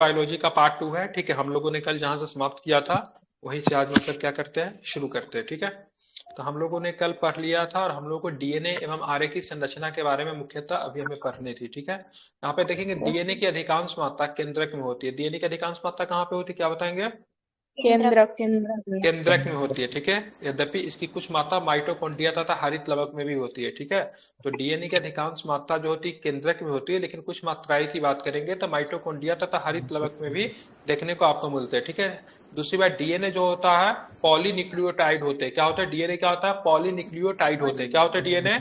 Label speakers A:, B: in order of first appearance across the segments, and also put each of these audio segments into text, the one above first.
A: Biology का part 2 है। ठीक है, हम लोगों ने कल जहां से समाप्त किया था वहीं से आज मतलब क्या करते हैं, शुरू करते हैं। ठीक है, तो हम लोगों ने कल पढ़ लिया था और हम लोगों को डीएनए एवं आरए की संरचना के बारे में मुख्यतः अभी हमें पढ़नी थी। ठीक है, यहाँ पे देखेंगे डीएनए की अधिकांश मात्रा केंद्रक में होती है। डीएनए की अधिकांश मात्रा कहाँ पे होती है, क्या बताएंगे?
B: केंद्र केंद्र में।
A: केंद्रक में होती है। ठीक है, यद्यपि इसकी कुछ मात्रा माइटोकॉन्ड्रिया तथा हरित लवक में भी होती है। ठीक है, तो डीएनए की अधिकांश मात्रा जो होती है केंद्रक में होती है, लेकिन कुछ मात्राएं की बात करेंगे तो माइटोकॉन्ड्रिया तथा हरित लवक में भी देखने को आपको मिलते हैं। ठीक है, दूसरी बात डीएनए जो होता है पॉलीन्यूक्लियोटाइड होते हैं। क्या होता है डीएनए, क्या होता है? पॉलीन्यूक्लियोटाइड होते हैं। क्या होता है डीएनए?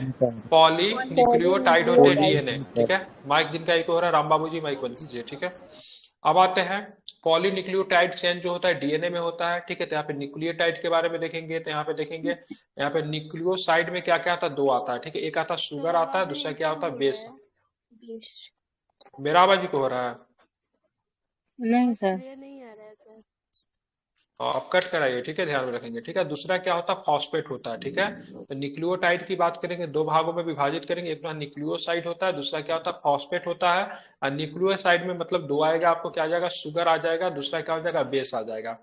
A: पॉलीन्यूक्लियोटाइड होते हैं डीएनए। ठीक है, माइक जिनका एक हो रहा है, राम बाबू जी माइक बंद कीजिए। ठीक है, अब आते हैं पॉलीन्यूक्लियोटाइड चेन जो होता है डीएनए में होता है। ठीक है, तो यहाँ पे न्यूक्लियोटाइड के बारे में देखेंगे तो यहाँ पे देखेंगे, यहाँ पे न्यूक्लियोसाइड में क्या क्या आता है? दो आता है। ठीक है, एक आता है शुगर आता है, दूसरा क्या होता है? बेस। मेरा आवाज को हो रहा है?
B: नहीं सर।
A: तो आप कट कराइए। ठीक है, ध्यान में रखेंगे। ठीक है, दूसरा क्या होता है? फॉस्फेट होता है। ठीक है, तो न्यूक्लियोटाइड की बात करेंगे दो भागों में विभाजित करेंगे, एक न्यूक्लियोसाइड होता है, दूसरा क्या होता है? फॉस्फेट होता है। और न्यूक्लियोसाइड में मतलब दो आएगा, आपको क्या आ जाएगा? शुगर आ जाएगा, दूसरा क्या हो जाएगा? बेस आ जाएगा।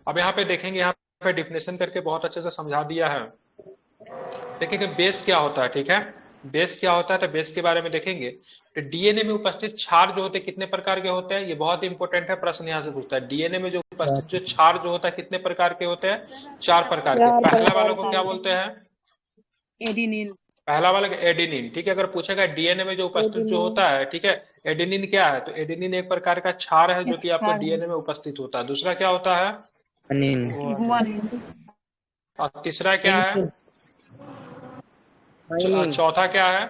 A: अब यहाँ पे देखेंगे, यहाँ पे डिफिनेशन करके बहुत अच्छे से समझा दिया है। देखेंगे बेस क्या होता है। ठीक है, बेस क्या होता है तो बेस के बारे में देखेंगे। तो डीएनए में उपस्थित क्षार जो होते हैं कितने प्रकार के होते हैं? ये बहुत इंपॉर्टेंट है, प्रश्न यहाँ से पूछता है। डीएनए में जो उपस्थित जो क्षार जो होता है कितने प्रकार के होते हैं? 4 प्रकार के। पहला वालों को क्या बोलते हैं?
B: एडिनिन।
A: पहला वाला एडिनिन। ठीक है, अगर पूछेगा डीएनए में जो उपस्थित जो होता है, ठीक है, एडिनिन क्या है? तो एडिनिन एक प्रकार का क्षार है जो कि आपका डीएनए में उपस्थित होता है। दूसरा क्या होता है? और तीसरा क्या है? चौथा क्या है?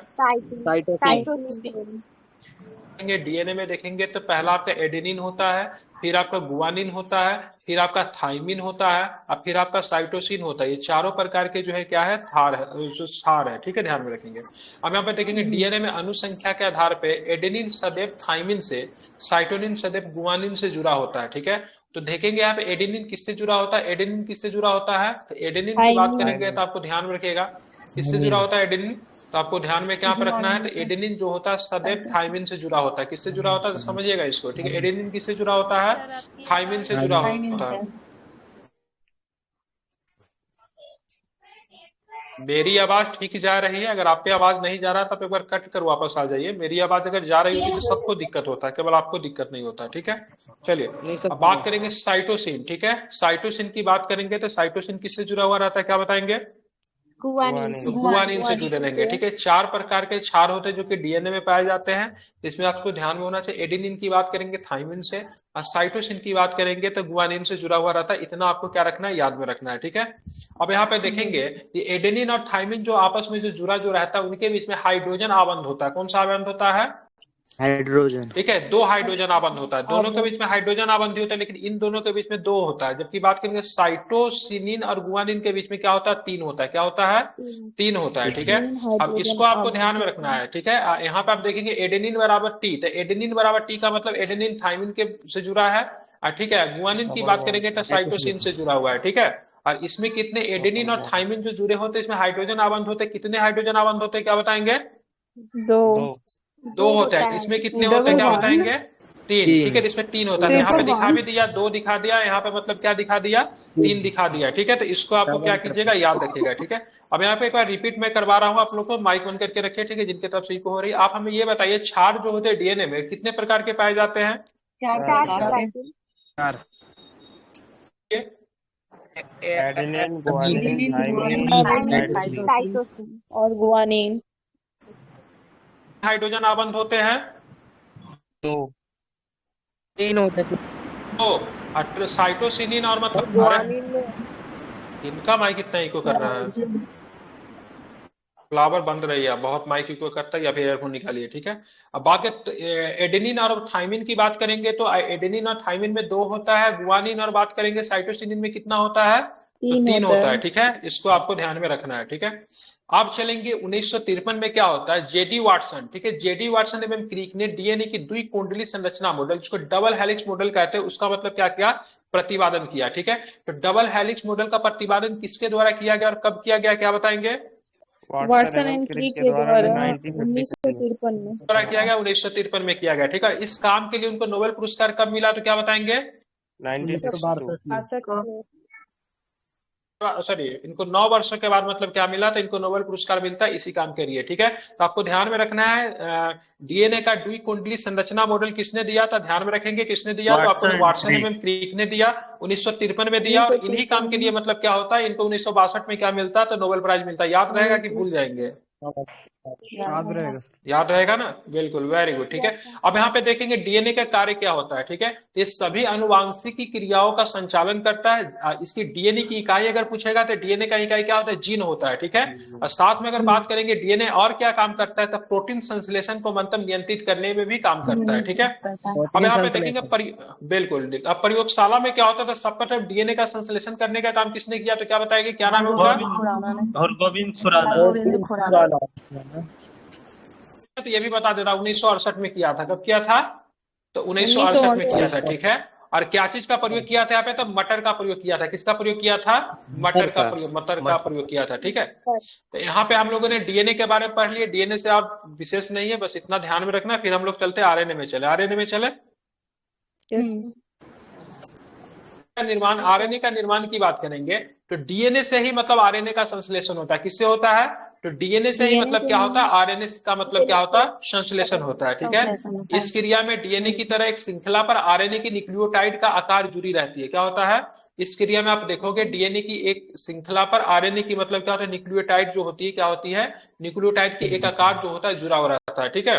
A: डीएनए में देखेंगे तो पहला आपका एडेनिन होता है, फिर आपका गुआनिन होता है, फिर आपका थाइमिन होता है, और फिर आपका साइटोसिन होता है। ये चारों प्रकार के जो है क्या है? थार है, जो क्षार है। ठीक है, ध्यान में रखेंगे। अब यहाँ पे देखेंगे डीएनए में अनुसंख्या के आधार पे एडेनिन सदैव थाइमिन से, साइटोनिन सदैव गुआनिन से जुड़ा होता है। ठीक है, तो देखेंगे यहाँ पे एडेनिन किससे जुड़ा होता है? एडेनिन किससे जुड़ा होता है? तो एडेनिन की बात करेंगे तो आपको ध्यान में रखिएगा किससे जुड़ा होता है एडेनिन। तो आपको ध्यान में क्या पे रखना है? तो एडेनिन जो होता है सदैव थाइमिन से जुड़ा होता है। किससे जुड़ा होता है? तो समझिएगा इसको। ठीक है, एडेनिन किससे जुड़ा होता है? थाइमिन से जुड़ा होता है। मेरी आवाज ठीक जा रही है? अगर आप पे आवाज नहीं जा रहा तो आप एक बार कट कर वापस आ जाइए। मेरी आवाज अगर जा रही होती तो सबको दिक्कत होता है, केवल आपको दिक्कत नहीं होता। ठीक है, चलिए अब बात करेंगे साइटोसिन। ठीक है, साइटोसिन की बात करेंगे तो साइटोसिन किससे जुड़ा हुआ रहता है, क्या बताएंगे? तो गुआनिन से जुड़े रहेंगे। ठीक है, 4 प्रकार के क्षार होते हैं जो कि डीएनए में पाए जाते हैं। इसमें आपको ध्यान में होना चाहिए। एडेनिन की बात करेंगे थाइमिन से, और साइटोसिन की बात करेंगे तो गुआनिन से जुड़ा हुआ रहता है। इतना आपको क्या रखना है, याद में रखना है। ठीक है, अब यहाँ पे देखेंगे ये एडेनिन और थाइमिन जो आपस में जो जुड़ा जो रहता है उनके बीच में हाइड्रोजन आबंध होता है। कौन सा आबंध होता है?
C: हाइड्रोजन।
A: ठीक है, 2 हाइड्रोजन आबंध होता है। दोनों के बीच में हाइड्रोजन आबंध होता है, लेकिन इन दोनों के बीच में 2 होता है। जबकि बात करेंगे साइटोसिनिन और गुआनिन के बीच में क्या होता है? 3 होता है। क्या होता है? 3 होता है। ठीक है, अब इसको आपको ध्यान में रखना है। ठीक है, यहाँ पे आप देखेंगे एडेनिन बराबर टी, तो एडेनिन बराबर टी का मतलब एडेनिन थाइमिन के से जुड़ा है। ठीक है, गुआनिन की बात करेंगे तो साइटोसिन से जुड़ा हुआ है। ठीक है, और इसमें कितने एडेनिन और थाइमिन जो जुड़े होते हैं इसमें हाइड्रोजन आबंध होते हैं। कितने हाइड्रोजन आबंध होते हैं, क्या बताएंगे? 2 होते हैं। इसमें कितने होते हैं, क्या बताएंगे? 3। ठीक है, इसमें 3 होता है। यहाँ पे दिखा भी दिया, 2 दिखा दिया, यहाँ पे मतलब क्या दिखा दिया? 3 दिखा दिया। ठीक है, तो इसको आपको क्या कीजिएगा, याद रखिएगा। ठीक है, अब यहाँ पे एक बार रिपीट मैं करवा रहा हूँ आप लोग को, माइक बंद करके रखिए। ठीक है, जिनके तरफ से इको हो रही है। आप हमें ये बताइए क्षार जो होते हैं डीएनए में कितने प्रकार के पाए जाते हैं?
C: 4।
D: एडेनिन, गुआनिन, थाइमिन
B: और गुआनिन।
A: हाइड्रोजन आबंध होते हैं?
C: 3 होते हैं।
A: तो साइटोसिनिन और मतलब इनका माइक कितना इको कर रहा है? फ्लावर बंद रही है, बहुत माइक इको करता है, या फिर एयरफोन निकालिए। ठीक है, अब बात एडेनिन और थाइमिन की बात करेंगे तो एडेनिन और थाइमिन में 2 होता है। गुआनिन और बात करेंगे साइटोसिनिन में कितना होता है? तो 3 होता है। ठीक है, इसको आपको ध्यान में रखना है। ठीक है, आप चलेंगे 1953 में क्या होता है? JD Watson. ठीक है, जेडी वाटसन एवं क्रिक ने डीएनए की द्विकुंडली संरचना मॉडल, जिसको डबल हेलिक्स मॉडल कहते हैं, उसका मतलब क्या किया? प्रतिपादन किया। ठीक है, तो डबल हेलिक्स मॉडल का प्रतिपादन किसके द्वारा किया गया और कब किया गया, क्या बताएंगे?
B: वाटसन एंड क्रिक के द्वारा
D: 1953
B: में
A: द्वारा किया गया, 1953 में किया गया। ठीक है, इस काम के लिए उनको नोबेल पुरस्कार कब मिला तो क्या बताएंगे?
D: 1962
A: सॉरी, इनको 9 वर्षों के बाद मतलब क्या मिला, तो इनको नोबेल पुरस्कार मिलता है इसी काम के लिए। ठीक है, तो आपको ध्यान में रखना है डीएनए का द्वि कुंडली संरचना मॉडल किसने दिया था, ध्यान में रखेंगे किसने दिया, तो आपको वाटसन एवं क्रिक ने दिया, 1953 में दिया। और इन्हीं काम के लिए मतलब क्या होता है, इनको 1962 में क्या मिलता है, तो नोबेल प्राइज मिलता है। याद रहेगा कि भूल जाएंगे? याद रहेगा ना, बिल्कुल, वेरी गुड। ठीक है, अब यहाँ पे देखेंगे डीएनए का कार्य क्या होता है। ठीक है, ये सभी आनुवांशिकी क्रियाओं का संचालन करता है। इसकी डीएनए की इकाई अगर पूछेगा तो डीएनए का इकाई क्या होता है, जीन होता है। ठीक है, और साथ में अगर बात करेंगे डीएनए और क्या काम करता है, तो प्रोटीन संश्लेषण को मतलब नियंत्रित करने में भी काम करता है। ठीक है, अब यहाँ पे देखेंगे बिल्कुल, अब प्रयोगशाला में क्या होता था, सबका डीएनए का संश्लेषण करने का काम किसने किया, तो क्या बताएंगे, क्या नाम है उनका?
E: और गोविंद खुराना।
A: तो ये भी बता दे रहा हूं, 1968 में किया था। कब किया था, तो 1968 में किया था। ठीक है, और क्या चीज का प्रयोग किया था यहाँ पे, तो मटर का प्रयोग किया था। किसका प्रयोग किया था? मटर का प्रयोग किया था। ठीक है, तो यहाँ पे हम लोगों ने डीएनए के बारे में पढ़ लिए। डीएनए से आप विशेष नहीं है, बस इतना ध्यान में रखना। फिर हम लोग चलते आरएनए में चले। आरएनए में चले, निर्माण, आरएनए का निर्माण की बात करेंगे तो डीएनए से ही मतलब आरएनए का संश्लेषण होता है। किससे होता है, तो डीएनए से ही मतलब क्या होता है, आरएनए का मतलब क्या होता है, संश्लेषण होता है। ठीक है, इस क्रिया में डीएनए की तरह एक श्रृंखला पर आरएनए की न्यूक्लियोटाइड का आकार जुड़ी रहती है। क्या होता है, इस क्रिया में आप देखोगे डीएनए की एक श्रृंखला पर आरएनए की मतलब क्या होता है, न्यूक्लियोटाइड जो होती है, क्या होती है, न्यूक्लियोटाइड की एक आकार जो होता है जुड़ा हुआ रहता है। ठीक है,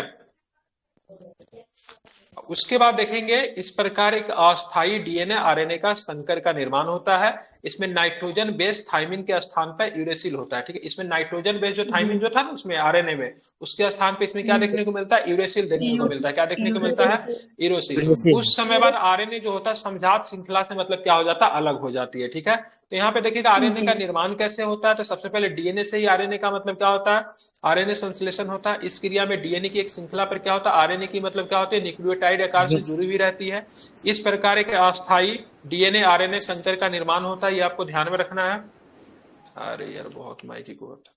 A: उसके बाद देखेंगे इस प्रकार एक अस्थायी डीएनए आरएनए का संकर का निर्माण होता है। इसमें नाइट्रोजन बेस थाइमिन के स्थान पर यूरेसिल होता है। ठीक है, इसमें नाइट्रोजन बेस जो थाइमिन जो था ना उसमें आरएनए में, उसके स्थान पे इसमें क्या देखने को मिलता है, यूरेसिल देखने को मिलता है। क्या देखने को मिलता है, यूरेसिल। उस समय बाद आरएनए जो होता है समझात श्रृंखला से मतलब क्या हो जाता है, अलग हो जाती है। ठीक है, तो यहाँ पे देखिएगा आरएनए का निर्माण कैसे होता है, तो सबसे पहले डीएनए से ही आरएनए का मतलब क्या होता है, आरएनए संश्लेषण होता है। इस क्रिया में डीएनए की एक श्रृंखला पर क्या होता है, आरएनए की मतलब क्या होती है, न्यूक्लियोटाइड आकार से जुड़ी हुई रहती है। इस प्रकार एक अस्थायी डीएनए आरएनए संकर का निर्माण होता है, ये आपको ध्यान में रखना है। अरे यार बहुत माइकी को होता है।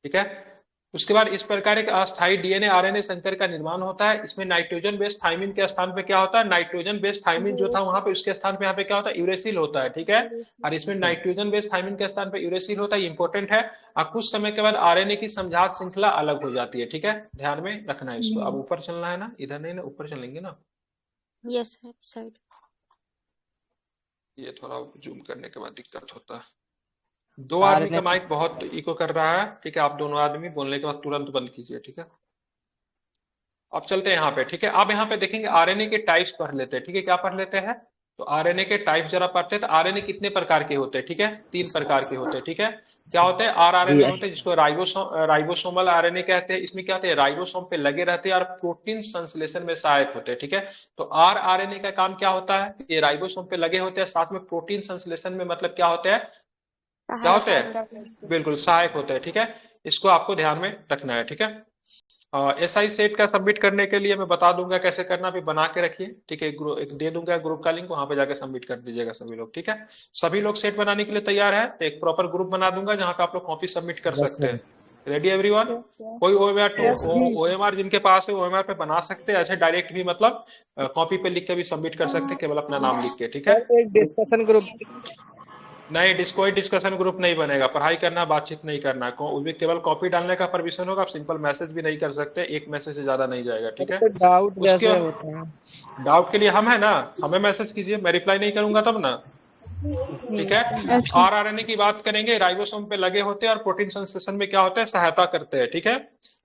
A: ठीक है, उसके बाद इस प्रकार एक अस्थायी डीएनए आरएनए संकर का निर्माण होता है। इसमें नाइट्रोजन बेस थाइमिन के स्थान पे क्या होता है, नाइट्रोजन बेस थाइमिन जो था वहां पे उसके स्थान पे यहाँ पे क्या होता है, यूरेसिल होता है। ठीक है, और इसमें नाइट्रोजन बेस थाइमिन के स्थान पे यूरेसिल होता है, इंपॉर्टेंट है। और कुछ समय के बाद आरएनए की समझात श्रृंखला अलग हो जाती है। ठीक है, ध्यान में रखना है इसको। अब ऊपर चलना है ना, इधर नहीं ना, ऊपर चलेंगे ना।
F: यस सर,
A: ये थोड़ा जूम करने के बाद दिक्कत होता है। दो आदमी का माइक बहुत इको कर रहा है। ठीक है, आप दोनों आदमी बोलने के बाद तुरंत बंद कीजिए। ठीक है, अब चलते हैं यहाँ पे। ठीक है, अब यहाँ पे देखेंगे आरएनए के टाइप्स पढ़ लेते हैं। ठीक है, क्या पढ़ लेते हैं, तो आरएनए के टाइप जरा पढ़ते हैं। तो आरएनए कितने प्रकार के होते हैं, ठीक है, 3 प्रकार के होते हैं। ठीक है, क्या होते हैं, आरआरएनए होते हैं जिसको राइबोसोमल आरएनए कहते हैं। इसमें क्या होते हैं, राइबोसोम पे लगे रहते हैं और प्रोटीन संश्लेषण में सहायक होते हैं। ठीक है, तो आरआरएनए का काम क्या होता है, ये राइबोसोम पे लगे होते हैं, साथ में प्रोटीन संश्लेषण में मतलब क्या होते हैं, क्या होते हैं, बिल्कुल सहायक होते हैं। ठीक है, इसको आपको ध्यान में रखना है। ठीक है, एसआई सेट का सबमिट करने के लिए मैं बता दूंगा कैसे करना, भी बना के रखिए। ठीक है, एक दे दूंगा ग्रुप का लिंक, वहां पे जाके सबमिट कर दीजिएगा सभी लोग। ठीक है, सभी लोग सेट बनाने के लिए तैयार है, तो एक प्रॉपर ग्रुप बना दूंगा जहां पे आप लोग कॉपी सबमिट कर सकते हैं। Ready everyone? कोई ओएमआर जिनके पास है ओएमआर पे बना सकते हैं, ऐसे डायरेक्ट भी मतलब कॉपी पे लिख के भी सबमिट कर सकते हैं, केवल अपना नाम लिख के। ठीक है,
C: एक डिस्कशन ग्रुप
A: नहीं, कोई डिस्कशन ग्रुप नहीं बनेगा। पढ़ाई करना, बातचीत नहीं करना, उसमें केवल कॉपी डालने का परमिशन होगा। आप सिंपल मैसेज भी नहीं कर सकते, एक मैसेज से ज्यादा नहीं जाएगा। ठीक है,
C: डाउट जैसे होते हैं,
A: डाउट के लिए हम है ना, हमें मैसेज कीजिए, मैं रिप्लाई नहीं करूंगा तब ना। ठीक है, आरआरएनए की बात करेंगे, राइबोसोम पे लगे होते हैं और प्रोटीन संश्लेषण में क्या होता है, सहायता करते हैं। ठीक है,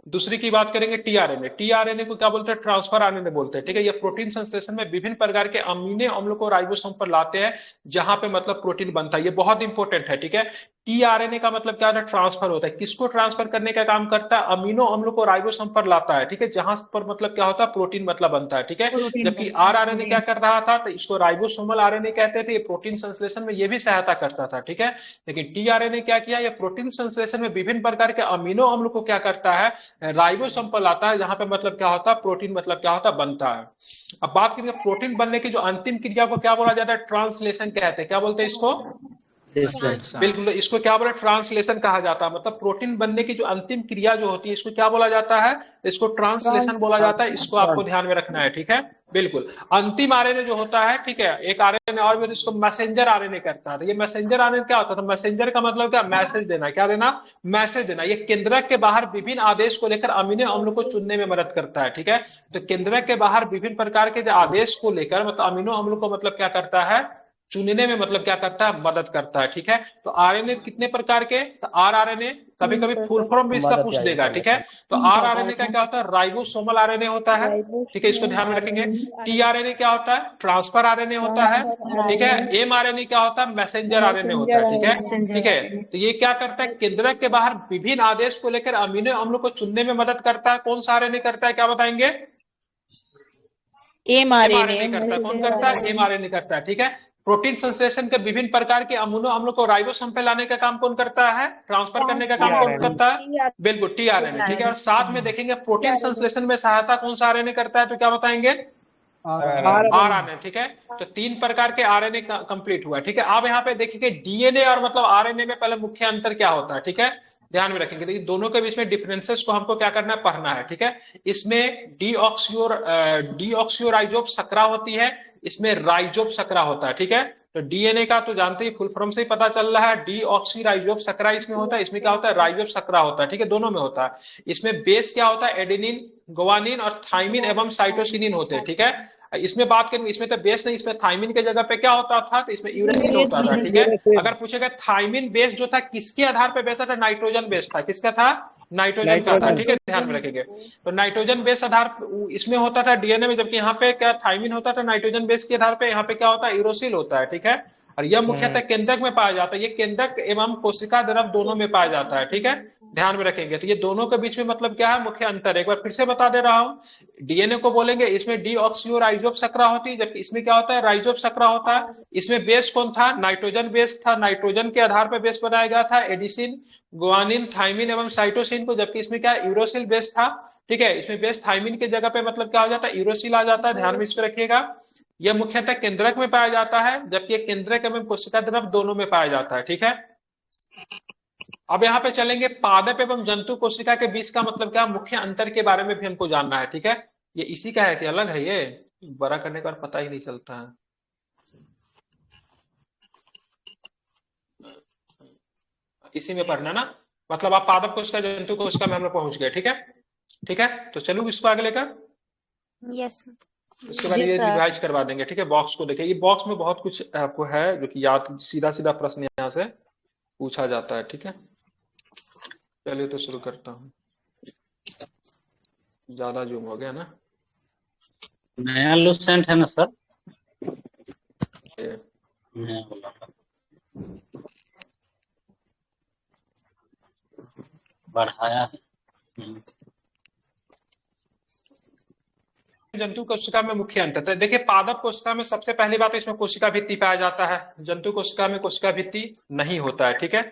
A: दूसरी की बात करेंगे टीआरएनए। टीआरएनए को क्या बोलते हैं, ट्रांसफर आरएनए बोलते हैं। ठीक है, ये प्रोटीन संश्लेषण में विभिन्न प्रकार के अमीनो अम्लों को राइबोसोम पर लाते हैं जहां पे मतलब प्रोटीन बनता है। ये बहुत इंपॉर्टेंट है। ठीक है, टीआरएनए का मतलब क्या होता है, ट्रांसफर होता है। किसको ट्रांसफर करने का काम करता है, अमीनो अम्लों को राइबोसोम पर लाता है। ठीक है, जहां पर मतलब क्या होता है, प्रोटीन मतलब बनता है। ठीक है, जबकि आरआरएनए क्या कर रहा था, तो इसको राइबोसोमल आरएनए कहते थे, ये प्रोटीन संश्लेषण में ये भी सहायता करता था। ठीक है, लेकिन टीआरएनए क्या किया, ये प्रोटीन संश्लेषण में विभिन्न प्रकार के अमीनो अम्ल को क्या करता है, राइबोसोम पर लाता है, जहां पे मतलब क्या होता है, प्रोटीन मतलब क्या होता है, बनता है। अब बात करेंगे प्रोटीन बनने की जो अंतिम क्रिया को क्या बोला जाता है, ट्रांसलेशन कहते हैं। क्या बोलते हैं इसको, बिल्कुल, इसको क्या बोला, ट्रांसलेशन कहा जाता है। मतलब प्रोटीन बनने की जो अंतिम क्रिया जो होती है इसको क्या बोला जाता है, इसको ट्रांसलेशन बोला जाता है। इसको आपको ध्यान में रखना है, ठीक है। बिल्कुल, अंतिम आरएनए जो होता है, ठीक है, एक आरएनए और भी होता है, इसको मैसेंजर आरएनए करता है। तो ये मैसेंजर आरएनए क्या होता है, तो मैसेंजर का मतलब क्या, मैसेज देना। क्या देना, मैसेज देना। ये केंद्रक के बाहर विभिन्न आदेश को लेकर अमीनो अम्ल को चुनने में मदद करता है, ठीक है। तो केंद्रक के बाहर विभिन्न प्रकार के आदेश को लेकर मतलब अमीनो अम्ल को मतलब क्या करता है, चुनने में मतलब क्या करता है, मदद करता है, ठीक है। तो आरएनए कितने प्रकार के, तो आरआरएनए, कभी कभी फुल फॉर्म भी इसका पूछ देगा, ठीक है। तो आरआरएनए का क्या होता है, राइबोसोमल आरएनए होता है, ठीक है, इसको ध्यान में रखेंगे। टीआरएनए क्या होता है, ट्रांसफर आरएनए होता है, ठीक है। एमआरएनए क्या होता है, मैसेंजर आरएनए होता है, ठीक है, ठीक है। तो ये क्या करता है, केंद्रक के बाहर विभिन्न आदेश को लेकर अमीनो अम्ल को चुनने में मदद करता है। कौन सा आरएनए करता है, क्या बताएंगे, एमआरएनए करता है। कौन करता है, एमआरएनए करता है, ठीक है। प्रोटीन संश्लेषण के विभिन्न प्रकार के अमीनो अम्लों को राइबोसोम पे लाने का काम कौन करता है, ट्रांसफर करने का काम कौन करता है, बिल्कुल टीआरएनए, ठीक है। और साथ में देखेंगे प्रोटीन संश्लेषण में सहायता कौन सा आरएनए करता है, तो क्या बताएंगे, आरएनए, ठीक है। तो 3 प्रकार के आरएनए कंप्लीट हुआ, ठीक है। अब यहाँ पे देखिए डीएनए और मतलब आरएनए में पहले मुख्य अंतर क्या होता है, ठीक है, ध्यान में रखेंगे। देखिए दोनों के बीच में डिफरेंसेस को हमको क्या करना है, पढ़ना है, ठीक है। इसमें डीऑक्सियोराइजोब सकरा होती है, इसमें राइजोब सकरा होता है, ठीक है। तो डीएनए का तो जानते ही, फुल फॉर्म से ही पता चल रहा है, डीऑक्सीराइजोब सकरा इसमें होता है, इसमें क्या होता है, राइजोब सकरा होता है, ठीक है, दोनों में होता है। इसमें बेस क्या होता है, एडेनिन, गुआनिन और थाइमिन एवं साइटोसिनिन होते हैं, ठीक है। इसमें बात करें, इसमें तो बेस नहीं, इसमें थाइमिन के जगह पे क्या होता था, तो इसमें यूरेसिल होता था, ठीक है। अगर पूछेगा थाइमिन बेस जो था किसके आधार पर बेस था, नाइट्रोजन बेस था। किसका था, नाइट्रोजन का था, ठीक है, ध्यान में रखेंगे। तो नाइट्रोजन बेस आधार इसमें होता था डीएनए में, जबकि यहाँ पे क्या थाइमिन होता था नाइट्रोजन बेस के आधार पे, यहाँ पे क्या होता है, यूरोसिल होता है, ठीक है। और यह मुख्यतः केंद्रक में पाया जाता है, ये केंद्रक एवं कोशिका द्रव दोनों में पाया जाता है, ठीक है, ध्यान में रखेंगे। तो ये दोनों के बीच में मतलब क्या है, मुख्य अंतर। एक बार फिर से बता दे रहा हूं, डीएनए को बोलेंगे इसमें डीऑक्सियोराइजोब सकरा होती है, जबकि इसमें क्या होता है, राइजोब सकरा होता है। इसमें बेस कौन था, नाइट्रोजन बेस था, नाइट्रोजन के आधार पर बेस बनाया गया था, एडिसिन, गुआनिन, थाइमिन एवं साइटोसिन को, जबकि इसमें क्या यूरोसिल बेस था, ठीक है। इसमें बेस थाइमिन के जगह पे मतलब क्या हो जाता है, यूरोसिल आ जाता है, ध्यान में इसको रखिएगा। यह मुख्यतः केंद्रक में पाया जाता है, जबकि केंद्रक एवं कोशिका द्रव दोनों में पाया जाता है, ठीक है। अब यहाँ पे चलेंगे, पादप एवं जंतु कोशिका के बीच का मतलब क्या, मुख्य अंतर के बारे में भी हमको जानना है, ठीक है। ये इसी का है कि अलग है, ये बड़ा करने का पता ही नहीं चलता है। इसी में पढ़ना ना, मतलब आप पादप कोशिका जंतु कोशिका में हम लोग पहुंच गए, ठीक है, ठीक है। तो चलूँ इसको आगे लेकर,
F: यस
A: उसके बाद ये रिवाइज करवा देंगे, ठीक है। बॉक्स को देखिए, ये बॉक्स में बहुत कुछ आपको है जो कि याद, सीधा सीधा प्रश्न यहाँ से पूछा जाता है, ठीक है। चलिए तो शुरू करता हूँ, ज्यादा जूम हो गया ना,
E: नया लूसेंट है ना सर, बढ़ाया है।
A: जंतु कोशिका में मुख्य अंतर। तो देखिए पादप कोशिका में सबसे पहली बात, इसमें कोशिका भित्ति पाया जाता है, जंतु कोशिका में कोशिका भित्ति नहीं होता है, ठीक है।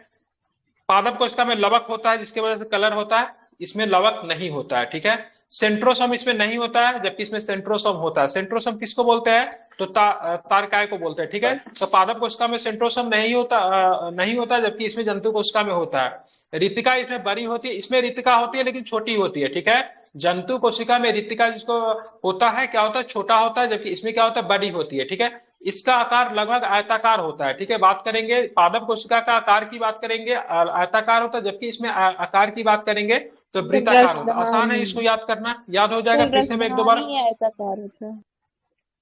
A: पादप कोशिका में लवक होता है, जिसकी वजह से कलर होता है, इसमें लवक नहीं होता है, ठीक है। सेंट्रोसोम इसमें नहीं होता है, जबकि इसमें सेंट्रोसोम होता है। सेंट्रोसोम किसको बोलते हैं, तो तारकाय को बोलते हैं, ठीक है। तो पादप कोशिका में सेंट्रोसोम नहीं होता, जबकि इसमें जंतु कोशिका में होता है। रितिका इसमें बड़ी होती है, इसमें रितिका होती है लेकिन छोटी होती है, ठीक है। जंतु कोशिका में रितिका जिसको होता है, क्या होता है, छोटा होता है, जबकि इसमें क्या होता है, बड़ी होती है, ठीक है। इसका आकार लगभग आयताकार होता है, ठीक है। बात करेंगे पादप कोशिका का आकार की बात करेंगे, आयताकार होता है, जबकि इसमें आकार की बात करेंगे तो वृत्ताकार होता है। आसान है इसको याद करना, याद हो जाएगा। फिर से मैं एक दो बार,
B: आयताकार होता है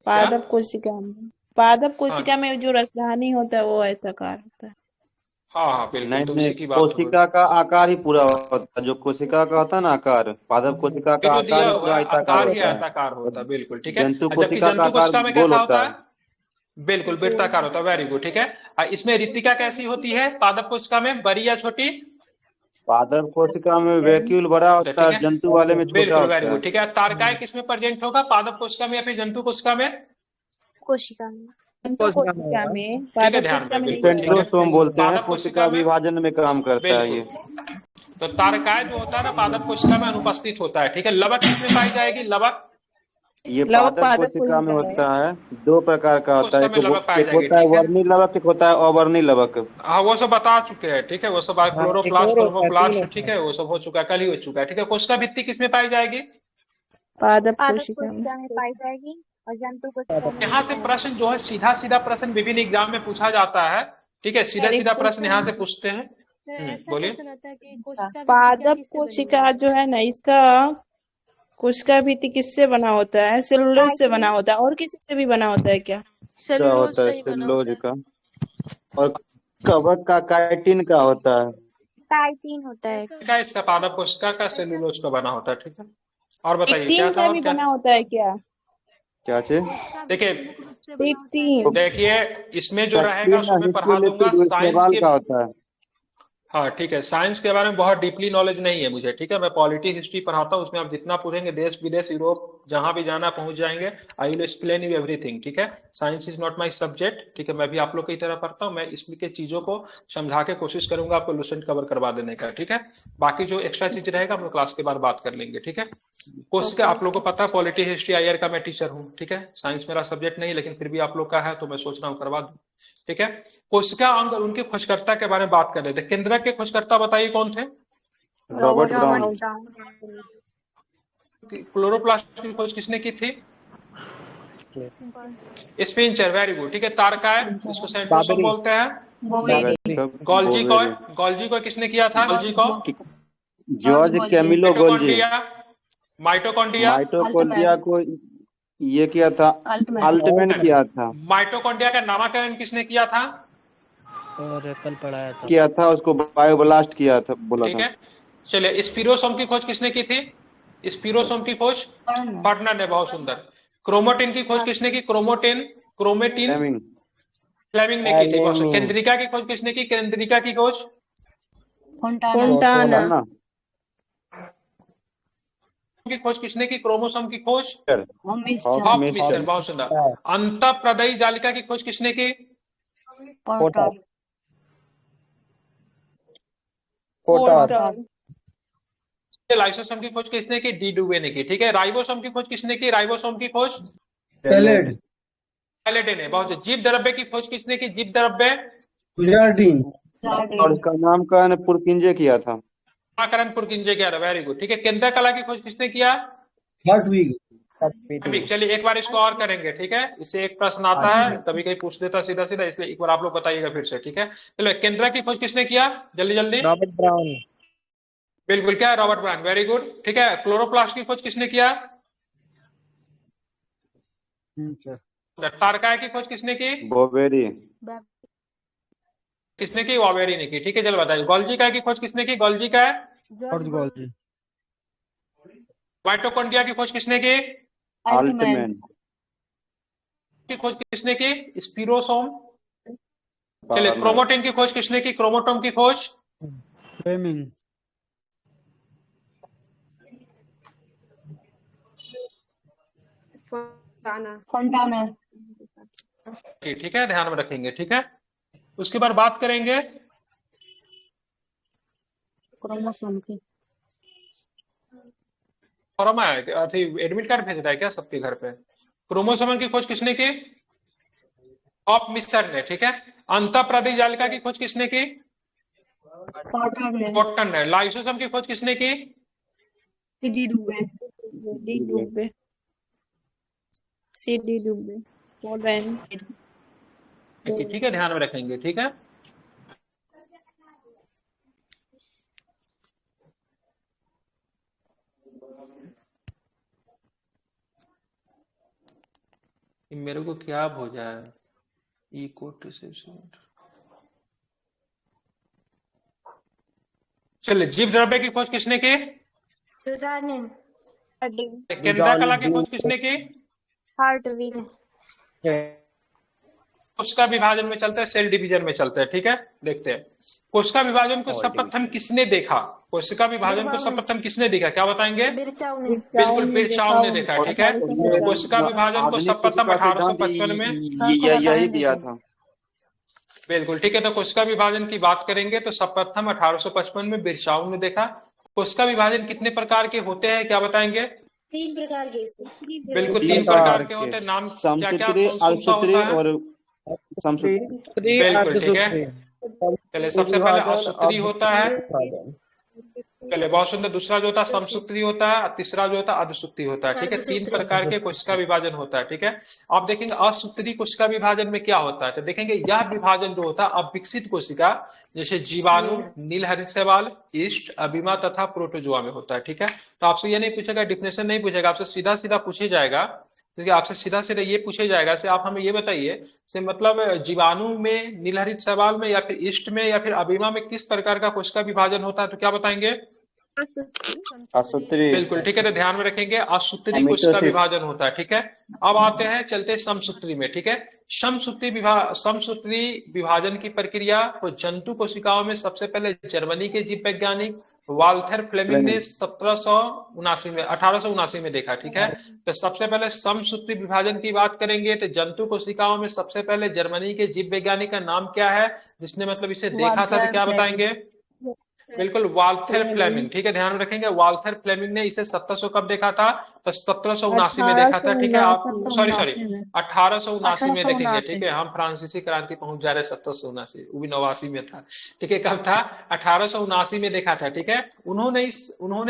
B: पादप कोशिका में, पादप कोशिका में जो राजधानी होता है वो आयताकार होता है।
A: हाँ बिल्कुल, तो उसी की बात।
D: कोशिका का आकार ही पूरा होता है, जो कोशिका का होता है ना आकार, पादप कोशिका का आकार ही पूरा
A: आयताकार होता है, बिल्कुल, ठीक है।
D: जंतु कोशिका का आकार गोल होता है,
A: बिल्कुल वृत्ताकार होता है, वेरी गुड, ठीक है। इसमें रितिका कैसी होती है पादप कोशिका में, बड़ी या छोटी,
D: पादप कोशिका में वैक्यूल बड़ा होता है, जंतु वाले में छोटा होता
A: है, ठीक है। तारकाय किसमें प्रेजेंट होगा, पादप कोशिका में या फिर जंतु कोशिका में,
F: कोशिका में,
A: ठीक है, ध्यान में।
D: सेंट्रोसोम बोलते हैं, कोशिका विभाजन में काम करता है ये।
A: तो तारकाय जो होता है ना पादप कोशिका में अनुपस्थित होता है, ठीक है। लवक किसमें पाई जाएगी, लवक
D: ये
B: लवक
D: पादप
B: पादप
D: कोशिका में
B: कोशिका है।
D: होता है, दो प्रकार का होता है।
A: कोशिका में लवक पाई
D: एक
A: जाएगी,
D: होता है
A: ठीक है।
D: वर्णी लवक, एक होता है अवर्णी लवक।
A: हाँ वो सब बता चुके हैं, ठीक है। वो सब
C: हाँ, एक
A: क्लोरोप्लास्ट,
C: और होता है, 3
A: क्रोमोप्लास्ट,
C: होता
A: ठीक
C: है।
A: है, वो सब हो चुका है, कल ही हो चुका है, ठीक है। कोशिका भित्ति किसमें पाई जाएगी?
B: पादप
F: पादप
B: कोशिका में।
F: कोशिका में पाई जाएगी और जंतु कोशिका में
A: यहाँ से प्रश्न जो है सीधा सीधा प्रश्न विभिन्न एग्जाम में पूछा जाता है, ठीक है। सीधा सीधा प्रश्न यहाँ से पूछते हैं।
G: ऐसा
A: बोलिए।
G: क्वेश्चन आता है कि कोशिका भित्ति
B: पादप
G: किससे बनी
B: कोशिका
G: है?
B: जो है ना, इसका कोशिका भित्ति किससे बना होता है? सेलुलोज से बना होता है, और किसी से भी बना होता है क्या?
D: का
G: सेलुलोज
D: होता है
G: से ही बना होता
D: सेलुलोज
G: है।
D: का। और कवक का काइटिन का होता है।
F: काइटिन होता है।
A: क्या इसका पादप कोशिका का सेलुलोज का बना होता है, ठीक है। और बताइए क्या
B: एक्टिन
A: था
B: का
A: और
B: भी
A: क्या?
B: बना होता है क्या?
D: क्या चीज?
G: कोशिका
A: देखिए,
G: भित्ति मुख्य रूप से बना होता है
B: एक्टिन।
G: क्या?
A: देखिए इसमें जो रहेगा
D: पैक्टिन
A: सो मैं पढ़ा दूंगा
D: हिस्टोलिपिड
A: साइंस
D: स्टेरॉल
A: के।
D: का होता है।
A: हाँ ठीक है, साइंस के बारे में बहुत डीपली नॉलेज नहीं है मुझे, ठीक है। मैं पॉलिटी हिस्ट्री पढ़ाता हूँ, उसमें आप जितना पूछेंगे देश विदेश यूरोप जहां भी जाना पहुंच जाएंगे। I will explain you everything, ठीक है। Science is not my subject, ठीक है। मैं भी आप लोग की तरह पढ़ता हूँ, मैं इसमें के चीजों को समझा के कोशिश करूंगा आपको लुसेंट कवर करवा देने का, ठीक है। बाकी जो एक्स्ट्रा चीज रहेगा हम लोग क्लास के बाद बात कर लेंगे, ठीक है। कोशिका आप लोग को पता है, पॉलिटी हिस्ट्री आईआर का मैं टीचर हूँ, ठीक है। साइंस मेरा सब्जेक्ट नहीं, लेकिन फिर भी आप लोग का है तो मैं सोच रहा हूँ करवा दूं, ठीक है। कोशिका अंग और उनके खोजकर्ता के बारे में बात कर रहे थे। केंद्रक के खोजकर्ता बताइए कौन थे?
D: Robert brown.
F: Robert brown.
A: Chloroplast की खोज किसने की थी? स्पिंचर, वेरी गुड, ठीक है। तारकाय, जिसको सेंट्रोसोम
C: बाबरी।
A: बोलते हैं।
D: बोवेरी।
A: गोल्जी को किसने किया था? गोल्जी को
D: George Camillo Golgi.
A: Mitochondria
D: mitochondria को ये किया था, अल्टमैन किया था।
A: माइटोकॉन्ड्रिया का नामकरण किसने किया था?
C: और कल पढ़ाया था।
D: किया था उसको बायोब्लास्ट किया था, बोला
A: ठीक
D: था।
A: है। चलिए, स्पिरोसोम की खोज किसने की थी? स्पिरोसोम की खोज पार्टनर ने, बहुत सुंदर। क्रोमोटिन की खोज किसने की? Chromatin
D: Fleming.
A: फ्लेमिंग ने की थी, बहुत सुंदर। केंद्रिका की खोज किसने की? केंद्रिका की खोज
B: फोंटाना।
A: की खोज किसने की? क्रोमोसोम की खोज
D: हॉफमिस्टर।
A: हॉफमिस्टर, बहुत सुंदर। अंतःप्रदयी जालिका की खोज किसने की?
B: पोर्टर।
A: लाइसोसोम की खोज किसने की? डी डुवे ने की, ठीक है। राइबोसोम की खोज किसने की? राइबोसोम की खोज
D: पैलेड।
A: पैलेडे ने, बहुत। जीव द्रव्य की खोज किसने की? जीव द्रव्य
D: और उसका नामकरण पुरकिंजे किया था।
A: नामकरण पुरकिंजे किया था, वेरी गुड, ठीक है। केंद्र कला की खोज किसने किया? चलिए एक बार इसको और करेंगे, ठीक है। इससे एक प्रश्न आता है, कभी कभी पूछ देता सीधा सीधा, इसलिए एक बार आप लोग बताइएगा फिर से, ठीक है। चलो, केंद्र की खोज किसने किया? जल्दी जल्दी।
C: Robert brown.
A: बिल्कुल, क्या है? रॉबर्ट ब्राउन, वेरी गुड, ठीक है। क्लोरोप्लास्ट की खोज किसने किया? तारकाय की खोज किसने की?
D: बोवेरी।
A: किसने की? वावेरी ने की, ठीक है। चलो बताइए, गोल्जी का की खोज किसने की? गोल्जी का
C: जॉर्ज गोल्जी।
A: माइटोकॉन्ड्रिया की खोज किसने की?
D: अल्टमैन।
A: की खोज किसने की? स्पिरोसोम। चलिए, क्रोमोटिन की खोज किसने की? क्रोमोटोम की खोज
C: फ्लेमिंग।
G: फोंटाना।
A: ठीक है, ध्यान में रखेंगे, ठीक है। उसके बाद बात करेंगे
G: क्रोमोसोम की।
A: फॉर्म आया, एडमिट कार्ड भेज रहा है क्या सबके घर पे? क्रोमोसोम की खोज किसने की? हॉफमिस्टर ने, ठीक है। अंतःप्रदेश जालिका की खोज किसने की? कॉटन ने। लाइसोसोम की खोज किसने की?
B: डी डुबे। सी डी डुबे। पोलैंड।
A: ठीक है, ध्यान में रखेंगे, ठीक है। मेरे को क्या हो जाए? चलिए, जीव द्रव्य की खोज किसने की? केंद्र कला की खोज किसने की?
F: हार्टविग।
A: कोशिका विभाजन में चलते हैं, सेल डिवीजन में चलते हैं, ठीक है। देखते हैं, कोशिका विभाजन को सर्वप्रथम किसने देखा? कोशिका विभाजन को सर्वप्रथम किसने देखा, क्या बताएंगे? बिल्कुल, बिरचाउ ने देखा, ठीक है। तो कोशिका विभाजन को सर्वप्रथम 1855 में,
D: यही दिया था।
A: बिल्कुल, ठीक है। तो कोशिका विभाजन की बात करेंगे तो सर्वप्रथम 1855 में बिरचाउ ने देखा। कोशिका विभाजन कितने प्रकार के होते हैं, क्या बताएंगे?
H: तीन प्रकार के सूत्री
A: बिल्कुल
D: तीन
A: 3 प्रकार
D: प्रकार
A: के
D: के
A: होते हैं। नाम क्या क्या
D: समसूत्री,
A: कौन सा
D: अल्पसूत्री
A: होता है?
D: और समसूत्री।
A: बिल्कुल ठीक है। चलिए सबसे पहले असूत्री होता है। चलिए बहुत सुंदर। दूसरा जो होता है समसूत्री होता है, और तीसरा जो होता है अर्धसूत्री होता है। ठीक है, 3 प्रकार के कोशिका विभाजन होता है। ठीक है, आप देखेंगे असूत्री कोशिका विभाजन में क्या होता है, तो देखेंगे यह विभाजन जो होता है अविकसित कोशिका जैसे जीवाणु, नीलहरित शैवाल, ईस्ट, अबीमा तथा प्रोटोजोआ में होता है। ठीक है, तो आपसे ये नहीं पूछेगा, डिफिनेशन नहीं पूछेगा, आपसे सीधा सीधा पूछे जाएगा। क्योंकि आपसे सीधा सीधा ये पूछे जाएगा से आप हमें ये बताइए से मतलब जीवाणु में, नीलहरित शैवाल में, या फिर ईस्ट में, या फिर अबीमा में किस प्रकार का कोशिका विभाजन होता है, तो क्या बताएंगे?
D: असूत्री,
A: बिल्कुल ठीक है, तो ध्यान में रखेंगे असूत्री कोशिका
D: मिटोसिस।
A: विभाजन होता है। ठीक है, अब आते हैं, चलते हैं समसूत्री में। ठीक है, समसूत्री विभाजन की प्रक्रिया को जंतु कोशिकाओं में सबसे पहले जर्मनी के जीव वैज्ञानिक वाल्थर फ्लेमिंग ने 1879 में देखा। ठीक है, तो सबसे पहले समसूत्री विभाजन की बात करेंगे तो जंतु कोशिकाओं में सबसे पहले जर्मनी के जीव वैज्ञानिक का नाम क्या है जिसने मतलब इसे देखा था, तो क्या बताएंगे? बिल्कुल वाल्थर फ्लेमिंग। ठीक है, ध्यान में रखेंगे वाल्थर फ्लेमिंग ने इसे 1700 कब देखा था, तो 1779 में देखा था। ठीक है, आप सॉरी 1879 में देखेंगे। ठीक है, हम फ्रांसीसी क्रांति पहुंच जा रहे 1779, वो भी 89 में था। ठीक है, कब था? 1879 में देखा था। ठीक है, उन्होंने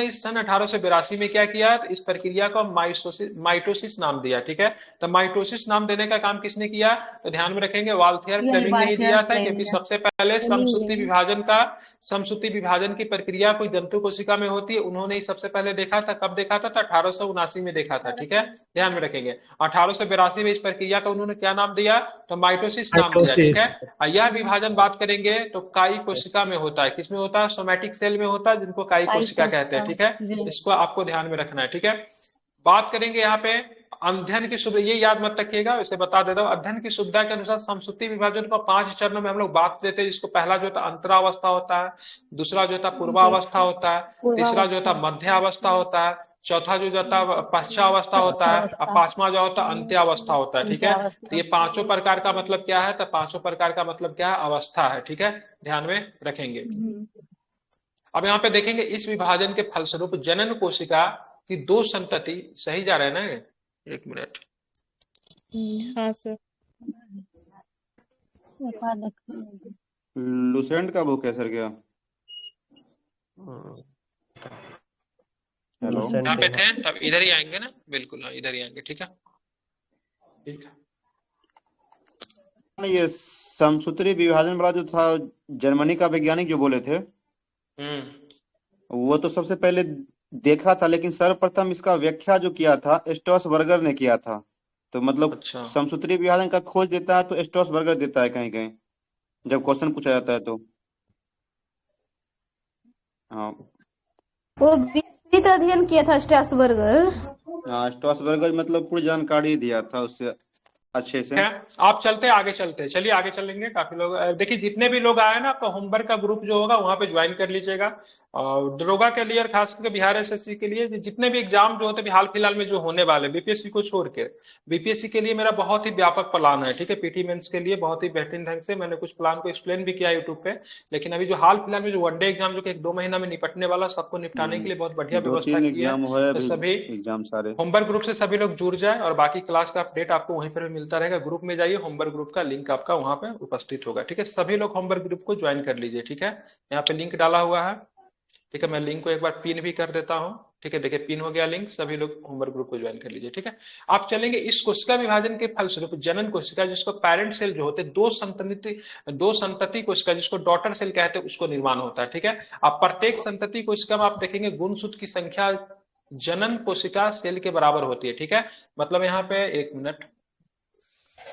A: इस सन 1882 में क्या किया, इस प्रक्रिया को माइटोसिस नाम दिया। ठीक है, तो माइटोसिस नाम देने का काम किसने किया, तो ध्यान में रखेंगे वाल्थर फ्लेमिंग ने ही दिया था, क्योंकि सबसे पहले समसूत्री विभाजन की प्रक्रिया कोई जंतु कोशिका में होती है, उन्होंने ही सबसे पहले देखा था। कब देखा था? तो 1879 में देखा था। ठीक है, ध्यान में रखेंगे 1882 में इस प्रक्रिया का उन्होंने क्या नाम दिया, तो माइटोसिस नाम दिया। ठीक है, यह विभाजन बात करेंगे तो काई कोशिका में होता है। किसमें होता है? सोमैटिक सेल में होता है, जिनको काई कोशिका कहते हैं। ठीक है, इसको आपको ध्यान में रखना है। ठीक है, बात करेंगे यहाँ पे अध्ययन की सुविधा, ये याद मत रखिएगा, इसे बता देता हूँ। अध्ययन की सुविधा के अनुसार समसूत्री विभाजन को 5 चरणों में हम लोग बात देते हैं, जिसको पहला जो होता है अंतरावस्था होता है, दूसरा जो होता है पूर्वावस्था होता है, तीसरा जो होता है मध्यावस्था होता है, चौथा जो होता है पश्चावस्था होता है, और पांचवा जो होता है अंत्यावस्था होता है। ठीक है, तो ये 5 प्रकार का मतलब क्या है, तो 5 प्रकार का मतलब क्या है, अवस्था है। ठीक है, ध्यान में रखेंगे। अब यहाँ पे देखेंगे इस विभाजन के फलस्वरूप जनन कोशिका की 2 संतति, सही जा रहे हैं ना? 1 मिनट।
B: हाँ सर।
D: लुसेंट का बुक है सर क्या? हेलो,
A: यहाँ पे थे तब इधर ही आएंगे ना? बिल्कुल हाँ, इधर ही आएंगे। ठीक है, ठीक है।
D: ये समसूत्री विभाजन वाला जो था जर्मनी का वैज्ञानिक जो बोले थे, वो तो सबसे पहले देखा था, लेकिन सर्वप्रथम इसका व्याख्या जो किया था स्ट्रॉसबर्गर ने किया था। तो मतलब
A: अच्छा,
D: समसूत्री विभाजन का खोज देता है तो स्ट्रॉसबर्गर देता है कहीं कहीं, जब क्वेश्चन पूछा जाता है तो। हाँ
I: वो विस्तृत अध्ययन किया था स्ट्रासबर्गर।
D: हाँ, स्ट्रॉसबर्गर मतलब पूरी जानकारी दिया था उससे अच्छे से।
A: आप चलते आगे चलते, चलिए आगे चलेंगे। काफी लोग देखिए, जितने भी लोग आए ना, आपका होमवर्क का ग्रुप जो होगा वहां पे ज्वाइन कर लीजिएगा। और दरोगा के लिए, खास करके बिहार एसएससी के लिए, जितने भी एग्जाम जो होते हैं हाल फिलहाल में जो होने वाले, बीपीएससी को छोड़ के, बीपीएससी के लिए मेरा बहुत ही व्यापक प्लान है। ठीक है, पीटी मेंस के लिए बहुत ही बेहतरीन ढंग से मैंने कुछ प्लान को एक्सप्लेन भी किया यूट्यूब पे। लेकिन अभी जो हाल फिलहाल में जो वनडे एग्जाम जो कि 1-2 महीना में निपटने वाला, सबको निपटाने के लिए बहुत बढ़िया व्यवस्था की है। तो सभी
D: एग्जाम सारे
A: होमवर्क ग्रुप से सभी लोग जुड़ जाए, और बाकी क्लास का अपडेट आपको वहीं पर भी मिलता रहेगा। ग्रुप में जाइए, होमवर्क ग्रुप का लिंक आपका वहां पे उपस्थित होगा। ठीक है, सभी लोग होमवर्क ग्रुप को ज्वाइन कर लीजिए। ठीक है, यहाँ पे लिंक डाला हुआ है। ठीक है, मैं लिंक को एक बार पिन भी कर देता हूँ। ठीक है, देखिए पिन हो गया लिंक, सभी लोग होमवर्क ग्रुप को ज्वाइन कर लीजिए। ठीक है, आप चलेंगे इस कोशिका विभाजन के फलस्वरूप जनन कोशिका, जिसको पेरेंट सेल जो होते हैं, 2 संतति कोशिका जिसको डॉटर सेल कहते हैं, उसको निर्माण होता है। ठीक है, आप प्रत्येक संतति कोशिका में आप देखेंगे गुणसूत्र की संख्या जनन कोशिका सेल के बराबर होती है। ठीक है, मतलब यहाँ पे 1 मिनट,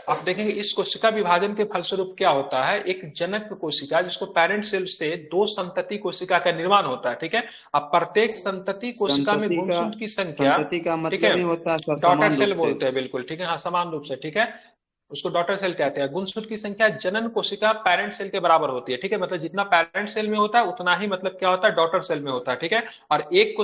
A: आप देखेंगे इस कोशिका विभाजन के फलस्वरूप क्या होता है, एक जनक कोशिका जिसको पेरेंट सेल से 2 संतति कोशिका का निर्माण होता है। ठीक है, अब प्रत्येक संतति कोशिका में गुणसूत्र की संख्या,
D: संतति का
A: ठीक
D: मतलब
A: है,
D: ही होता है
A: डॉटर सेल बोलते हैं। बिल्कुल ठीक है, हाँ समान रूप से। ठीक है, उसको डॉटर सेल कहते हैं। गुणसूत्र की संख्या जनन कोशिका पेरेंट सेल के बराबर होती है। ठीक है, मतलब जितना पेरेंट सेल में होता है उतना ही मतलब क्या होता है, डॉटर सेल में होता है। ठीक है, और एक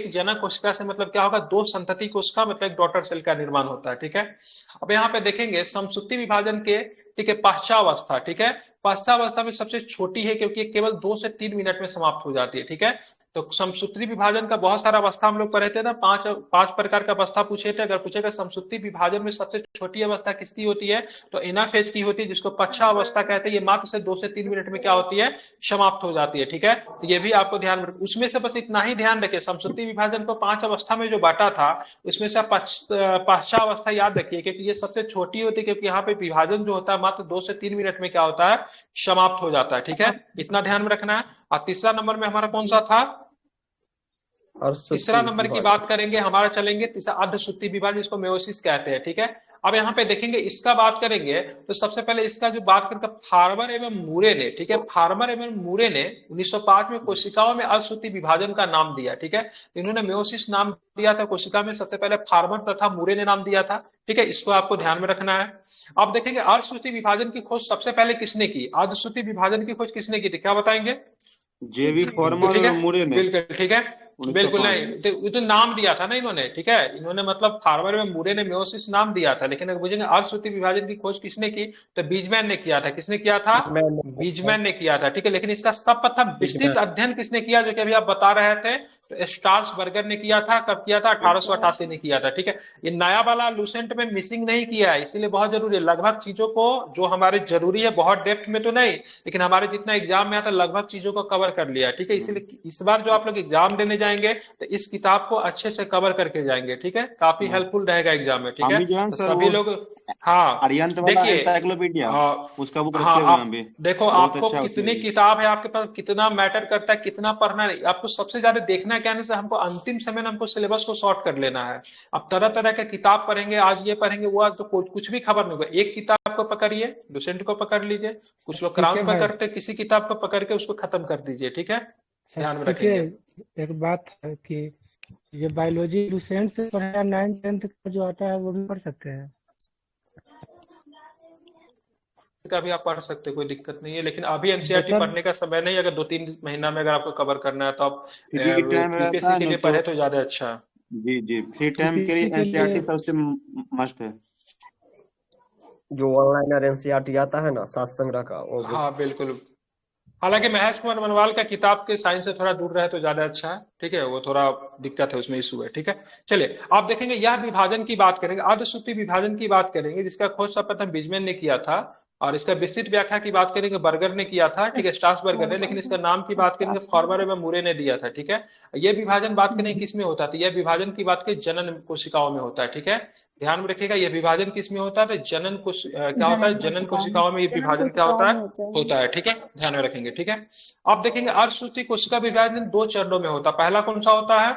A: जनक कोशिका से मतलब क्या होगा, 2 संतति कोशिका मतलब एक डॉटर सेल का निर्माण होता है। ठीक है, अब यहाँ पे देखेंगे समसूत्री विभाजन के ठीक है, पश्चावस्था, ठीक है, पश्चावस्था में सबसे छोटी है क्योंकि ये केवल 2 से 3 मिनट में समाप्त हो जाती है, ठीक है। तो समसूत्री विभाजन का बहुत सारा अवस्था हम लोग पढ़े थे ना, पांच प्रकार का अवस्था पूछे थे। अगर पूछेगा समसूत्री विभाजन में सबसे छोटी अवस्था किसकी होती है, तो एनाफेज की होती है, जिसको पच्छा अवस्था कहते हैं। ये मात्र से 2 से 3 मिनट में क्या होती है, समाप्त हो जाती है, ठीक है। तो ये भी आपको ध्यान में, उसमें से बस इतना ही ध्यान रखिए, समसूत्री विभाजन को 5 अवस्था में जो बांटा था उसमें से पच्छा अवस्था याद रखिए, क्योंकि ये सबसे छोटी होती है, क्योंकि यहाँ पे विभाजन जो होता है मात्र 2 से 3 मिनट में क्या होता है, समाप्त हो जाता है, ठीक है। इतना ध्यान में रखना है। और तीसरा नंबर में हमारा कौन सा था, तीसरा नंबर की बात करेंगे हमारा, चलेंगे तीसरा अर्धसूत्री विभाजन, जिसको मेयोसिस कहते हैं, ठीक है। अब यहाँ पे देखेंगे, इसका बात करेंगे तो सबसे पहले इसका जो बात करेंगे फार्मर एवं मूरे ने, ठीक है, फार्मर एवं मूरे ने 1905 में कोशिकाओं में अर्धसूत्री विभाजन का नाम दिया, ठीक है। इन्होंने मेयोसिस नाम दिया था कोशिका में, सबसे पहले फार्मर तथा मूरे ने नाम दिया था, ठीक है। इसको आपको ध्यान में रखना है। अब देखेंगे अर्धसूत्री विभाजन की खोज सबसे पहले किसने की, अर्धसूत्री विभाजन की खोज किसने की थी, क्या बताएंगे,
D: जेवी फॉर्मर और मूरे ने।
A: बिल्कुल ठीक है, बिल्कुल नहीं, तो नाम दिया था ना इन्होंने, ठीक है। इन्होंने मतलब फार्मर में मूरे ने मेयोसिस नाम दिया था, लेकिन अगर पूछेंगे अर्धसूत्री विभाजन की खोज किसने की, तो बीजमैन ने किया था। किसने किया था, बीजमैन ने किया था, ठीक है। लेकिन इसका सर्वप्रथम विस्तृत अध्ययन किसने किया, जो कि अभी आप बता रहे थे, तो स्ट्रासबर्गर ने किया था। कब किया था, 1888 ने किया था, ठीक है। ये नया वाला लूसेंट में मिसिंग नहीं किया है, इसीलिए बहुत जरूरी है। लगभग चीजों को जो हमारे जरूरी है, बहुत डेप्थ में तो नहीं, लेकिन हमारे जितना एग्जाम में आता है लगभग चीजों को कवर कर लिया, ठीक है। इसीलिए इस बार जो आप लोग एग्जाम देने जाएंगे तो इस किताब को अच्छे से कवर करके जाएंगे, ठीक है। काफी हेल्पफुल रहेगा एग्जाम में, ठीक है। तो सभी लोग, हाँ देखिए,
D: एनसाइक्लोपीडिया उसका बुक रखे
A: हाँ
D: हुए हैं
A: आप
D: अभी,
A: देखो,
D: बहुत
A: आपको
D: अच्छा
A: कितनी किताब है आपके पास, कितना मैटर करता है, कितना पढ़ना है, आपको सबसे ज्यादा देखना क्या है से हमको अंतिम समय में हमको सिलेबस को शॉर्ट कर लेना है। अब तरह तरह के किताब पढ़ेंगे, आज ये पढ़ेंगे वो, आज तो कुछ भी खबर नहीं होगा। एक किताब को पकड़िए, लूसेंट को पकड़ लीजिए, कुछ लोग क्राउन पकड़ते, किसी किताब को पकड़ के उसको खत्म कर दीजिए, ठीक है, ध्यान में रखेंगे।
C: एक बात है कि ये बायोलॉजी लूसेंट से पढ़ा, 9th 10th का जो आता है वो भी पढ़ सकते हैं,
A: का भी आप पढ़ सकते हैं, कोई दिक्कत नहीं है। लेकिन अभी एनसीईआरटी पढ़ने का समय नहीं, अगर 2-3 महीना में अगर आपको कवर करना है तो आप यूपीएससी के लिए पढ़े तो ज्यादा अच्छा है।
D: जी जी, फ्री टाइम के लिए एनसीईआरटी सबसे मस्ट है।
H: जो ऑनलाइन और एनसीईआरटी आता है ना, शास्त्र संग्रह का, वो
A: हाँ बिल्कुल। हालांकि महेश कुमार मनवाल का किताब के साइंस से थोड़ा दूर रहे तो ज्यादा अच्छा है, ठीक है, वो थोड़ा दिक्कत है उसमें, इशू है, ठीक है। चलिए आप देखेंगे, यह विभाजन की बात करेंगे, अर्धसूत्री विभाजन की बात करेंगे, जिसका खोज सर्वप्रथम बीजमैन ने किया था। और इसका विस्तृत व्याख्या की बात करेंगे, बर्गर ने किया था, ठीक है, स्ट्रासबर्गर ने, लेकिन इसका नाम की बात करेंगे फार्मर एवं मूरे ने दिया था, ठीक है। ये विभाजन बात करेंगे किसमें होता था, यह विभाजन की बात करें जनन कोशिकाओं में होता है, ठीक है, ध्यान में रखिएगा। यह विभाजन किसमें होता है, तो जनन क्या होता है, जनन कोशिकाओं में ये विभाजन क्या होता है, ठीक है, ध्यान में रखेंगे, ठीक है। अब देखेंगे अर्धसूत्री कोशिका विभाजन 2 चरणों में होता है। पहला कौन सा होता है,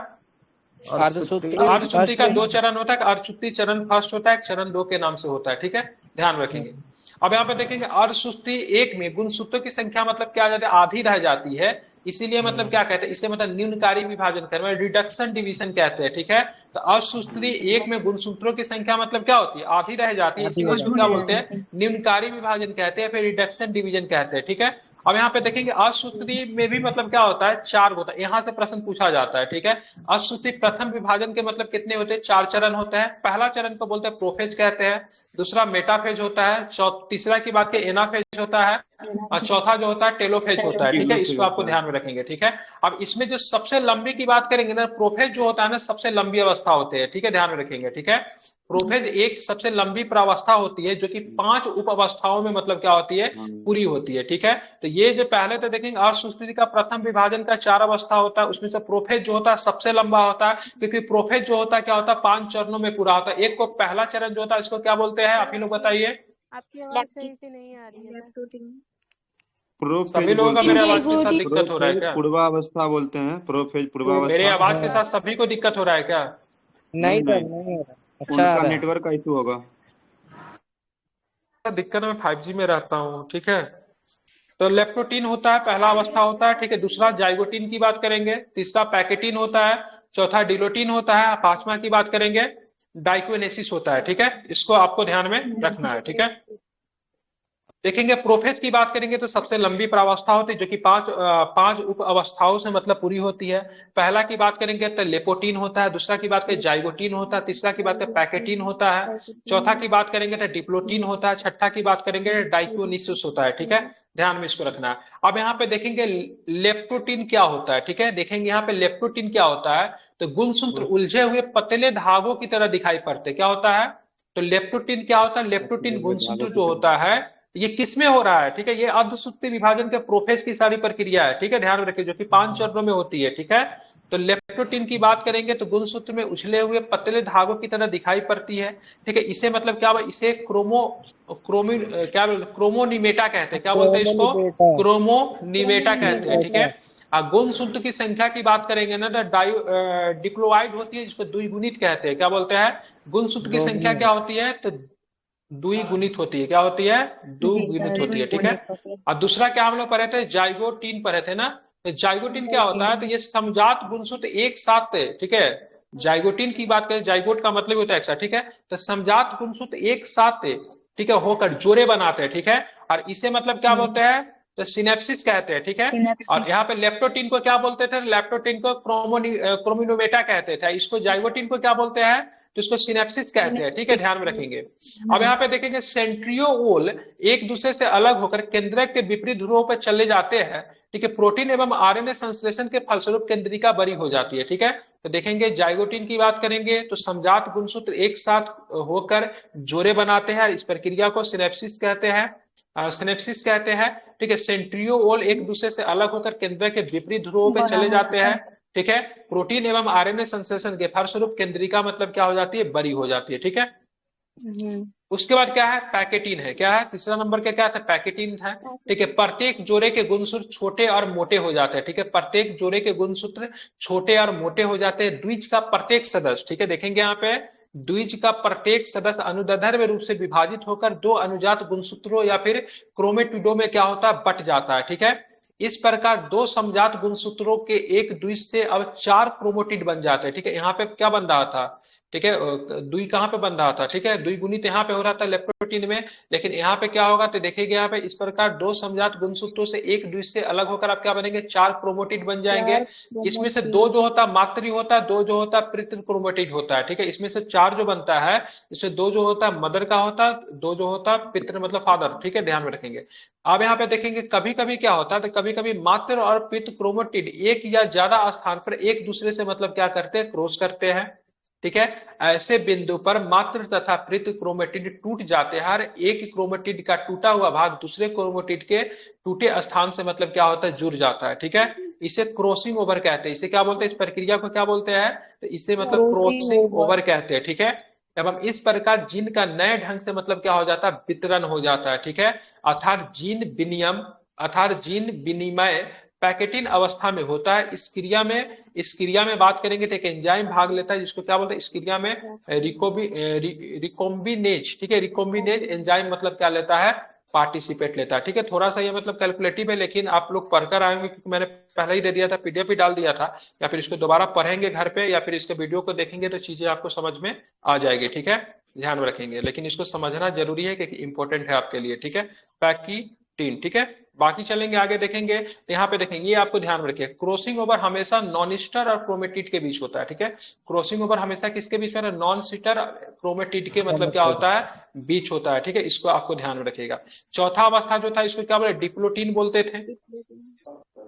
A: अर्धसूत्री का 2 चरण होता है। अर्धसूत्री चरण फर्स्ट होता है, चरण 2 के नाम से होता है, ठीक है, ध्यान रखेंगे। अब यहाँ पे देखेंगे अर्धसूत्री 1 में गुणसूत्रों की संख्या मतलब क्या जाती है, आधी रह जाती है, इसीलिए मतलब क्या कहते हैं, इसे मतलब न्यूनकारी विभाजन करना, रिडक्शन डिवीजन कहते हैं, ठीक है। तो अर्धसूत्री 1 में गुणसूत्रों की संख्या मतलब क्या होती है, आधी रह जाती है, इसीलिए इसको क्या बोलते हैं, न्यूनकारी विभाजन कहते हैं, फिर रिडक्शन डिवीजन कहते हैं, ठीक है। अब यहाँ पे देखेंगे अर्धसूत्री में भी मतलब क्या होता है, 4 होता है, यहाँ से प्रश्न पूछा जाता है, ठीक है। अर्धसूत्री प्रथम विभाजन के मतलब कितने होते हैं, 4 चरण होते हैं। पहला चरण को बोलते हैं प्रोफेज कहते हैं, दूसरा मेटाफेज होता है, तीसरा की बात करें एनाफेज होता है, और चौथा जो होता है टेलोफेज होता है, ठीक है। इसको आपको ध्यान में रखेंगे, ठीक है। अब इसमें जो सबसे लंबी की बात करेंगे ना, प्रोफेज जो होता है ना, सबसे लंबी अवस्था होते हैं, ठीक है, ध्यान में रखेंगे, ठीक है। प्रोफेज एक सबसे लंबी प्रावस्था होती है, जो कि 5 उप अवस्थाओं में मतलब क्या होती है, पूरी होती है, ठीक है। तो ये जो पहले तो देखेंगे अर्धसूत्री का प्रथम विभाजन का 4 अवस्था होता है, उसमें से प्रोफेज जो होता है सबसे लंबा होता है, क्योंकि प्रोफेज जो होता है क्या होता है, 5 चरणों में पूरा होता है। एक को पहला चरण जो होता है, इसको क्या बोलते हैं, आप ही लोग बताइए।
G: आपकी आवाज सही से नहीं आ रही है।
A: सभी लोगों का मेरे आवाज के साथ दिक्कत हो रहा है क्या,
D: पूर्वावस्था बोलते हैं, प्रोफेज पूर्वावस्था।
A: मेरे आवाज के साथ सभी को दिक्कत हो रहा है क्या,
C: नहीं सर, नहीं,
D: उनका नेटवर्क का इशू होगा,
A: दिक्कत में 5G में रहता हूँ, ठीक है। तो लेप्टोटीन होता है, पहला अवस्था होता है, ठीक है। दूसरा जाइगोटीन की बात करेंगे, तीसरा पैकेटीन होता है, चौथा डिलोटीन होता है, 5वां की बात करेंगे डाइक्वेनेसिस होता है, ठीक है। इसको आपको ध्यान में रखना है, ठीक है। देखेंगे प्रोफेज की बात करेंगे तो सबसे लंबी प्रावस्था होती है, जो कि पांच उप अवस्थाओं से मतलब पूरी होती है। पहला की बात करेंगे तो लेपोटीन होता है, दूसरा की बात करें जाइगोटीन होता है, तीसरा की बात करें पैकेटीन होता है, चौथा की बात करेंगे तो डिप्लोटीन होता है, छठा की बात करेंगे डाइक्योनिसिस होता है। ठीक है, ध्यान में इसको रखना है। अब यहाँ पे देखेंगे लेप्टोटीन क्या होता है। ठीक है, देखेंगे यहाँ पे लेप्टोटीन क्या होता है, तो गुणसूत्र उलझे हुए पतले धागों की तरह दिखाई पड़ते। क्या होता है, तो लेप्टोटीन क्या होता है, लेप्टोटीन गुणसूत्र जो होता है ये किसमें हो रहा है, ठीक है, ये अर्धसूत्रीय विभाजन के प्रोफेज की सारी प्रक्रिया है। ठीक है, ध्यान में रखिए, जो कि 5 चरणों में होती है। ठीक है, तो लेप्टोटीन की बात करेंगे तो गुणसूत्र में उछले हुए पतले धागों की तरह दिखाई पड़ती है। ठीक है, इसे मतलब क्या, इसे क्रोमोनिमेटा कहते हैं। क्या बोलते हैं इसको, क्रोमोनिमेटा कहते हैं। ठीक है, गुणसूत्र की संख्या की बात करेंगे ना तो डिप्लोइड होती है, जिसको द्विगुणित कहते हैं। क्या बोलते हैं, गुणसूत्र की संख्या क्या होती है, तो द्विगुणित होती है। क्या होती है, द्विगुणित होती है। ठीक है, और दूसरा क्या हम लोग पढ़े थे, जाइगोटीन पढ़े थे ना। तो जाइगोटीन क्या होता है, तो ये समजात गुणसूत्र एक साथ, ठीक है, जाइगोटीन की बात करें, जाइगोट का मतलब होता है एक साथ। ठीक है, तो समजात गुणसूत्र एक साथ, ठीक है, होकर जोड़े बनाते हैं। ठीक है, और इसे मतलब क्या बोलते हैं, तो सिनेप्सिस कहते हैं। ठीक है, और यहाँ पे लेप्टोटीन को क्या बोलते थे, लेप्टोटीन को क्रोमिनोमेटा कहते थे, इसको जाइगोटीन को क्या बोलते हैं, तो इसको सिनेप्सिस कहते हैं। ठीक है, ध्यान में रखेंगे। अब यहाँ पे देखेंगे सेंट्रियोल एक दूसरे से अलग होकर केंद्रक के विपरीत ध्रुवों पर चले जाते हैं। ठीक है, प्रोटीन एवं आरएनए संश्लेषण के फलस्वरूप केंद्रिका बड़ी हो जाती है। ठीक है, तो देखेंगे जाइगोटीन की बात करेंगे तो समजात गुणसूत्र एक साथ होकर जोड़े बनाते हैं, इस प्रक्रिया को सिनेप्सिस कहते हैं, सिनेप्सिस कहते हैं। ठीक है, सेंट्रियोल एक दूसरे से अलग होकर केंद्रक के विपरीत ध्रुवों पर चले जाते हैं। ठीक है, प्रोटीन एवं आरएनए संश्लेषण के फलस्वरूप केंद्रिका मतलब क्या हो जाती है, बड़ी हो जाती है। ठीक है, उसके बाद क्या है, पैकेटीन है। क्या है, तीसरा नंबर के क्या था, पैकेटीन है। ठीक है, प्रत्येक जोड़े के गुणसूत्र छोटे और मोटे हो जाते हैं। ठीक है, प्रत्येक जोड़े के गुणसूत्र छोटे और मोटे हो जाते हैं। द्विज का प्रत्येक सदस्य, ठीक है, देखेंगे यहाँ पे द्विज का प्रत्येक सदस्य अनुदैर्ध्य रूप से विभाजित होकर दो अनुजात गुणसूत्रों या फिर क्रोमेटिडों में क्या होता है, बट जाता है। ठीक है, इस प्रकार दो समजात गुणसूत्रों के एक द्विज से अब 4 क्रोमेटिड बन जाते हैं। ठीक है, यहाँ पे क्या बन रहा था, ठीक है, द्वि कहाँ पे बन रहा था, ठीक है, द्विगुणित यहाँ पे हो रहा था लेप्टोटीन में, लेकिन यहाँ पे क्या होगा, तो देखिएगा यहाँ पे इस प्रकार दो समजात गुणसूत्रों से एक द्विज से अलग होकर आप क्या बनेंगे, 4 क्रोमेटिड बन जाएंगे। इसमें से 2 जो होता है मातृ होता है, 2 जो होता है पितृ क्रोमेटिड होता है। ठीक है, इसमें से 4 जो बनता है, इसमें 2 जो होता है मदर का होता है, 2 जो होता है पितृ मतलब फादर। ठीक है, ध्यान में रखेंगे। अब यहाँ पे देखेंगे कभी कभी क्या होता है, तो कभी कभी मातृ और पितृ क्रोमेटिड एक या ज्यादा स्थान पर एक दूसरे से मतलब क्या करते हैं, क्रॉस करते हैं। ठीक है, ऐसे बिंदु पर मातृ तथा पितृ क्रोमेटिड टूट जाते हैं। हर एक क्रोमेटिड का टूटा हुआ भाग दूसरे क्रोमेटिड के टूटे स्थान से मतलब क्या होता है, जुड़ जाता है। ठीक है, इसे क्रॉसिंग ओवर कहते हैं। इसे क्या बोलते हैं, इस प्रक्रिया को क्या बोलते हैं, तो इसे मतलब क्रॉसिंग ओवर कहते हैं। ठीक है, एवं इस प्रकार जीन का नए ढंग से मतलब क्या हो जाता है, वितरण हो जाता है। ठीक है, अर्थात जीन विनिमय पैकेटिन अवस्था में होता है। इस क्रिया में बात करेंगे तो एक एंजाइम भाग लेता है, जिसको क्या बोलते हैं, इस क्रिया में रिकॉम्बिनेज। ठीक है, रिकॉम्बिनेज एंजाइम मतलब क्या लेता है, पार्टिसिपेट लेता है। ठीक है, थोड़ा सा ये मतलब कैलकुलेटिव है, लेकिन आप लोग पढ़कर आएंगे, क्योंकि मैंने पहले ही दे दिया था, पीडीएफ भी डाल दिया था, या फिर इसको दोबारा पढ़ेंगे घर पे, या फिर इसके वीडियो को देखेंगे तो चीजें आपको समझ में आ जाएगी। ठीक है, ध्यान में रखेंगे, लेकिन इसको समझना जरूरी है क्योंकि इंपॉर्टेंट है आपके लिए। ठीक है, पैकेटीन। ठीक है, बाकी चलेंगे आगे देखेंगे, तो यहाँ पे देखेंगे, ये आपको ध्यान में रखिए, क्रॉसिंग ओवर हमेशा नॉन-स्टर और क्रोमेटिड के बीच होता है। ठीक है, क्रॉसिंग ओवर हमेशा किसके बीच में, नॉन-स्टर क्रोमेटिड के मतलब क्या होता है, बीच होता है। ठीक है, इसको आपको ध्यान में रखिएगा। चौथा अवस्था जो था, इसको क्या बोले, डिप्लोटीन बोलते थे।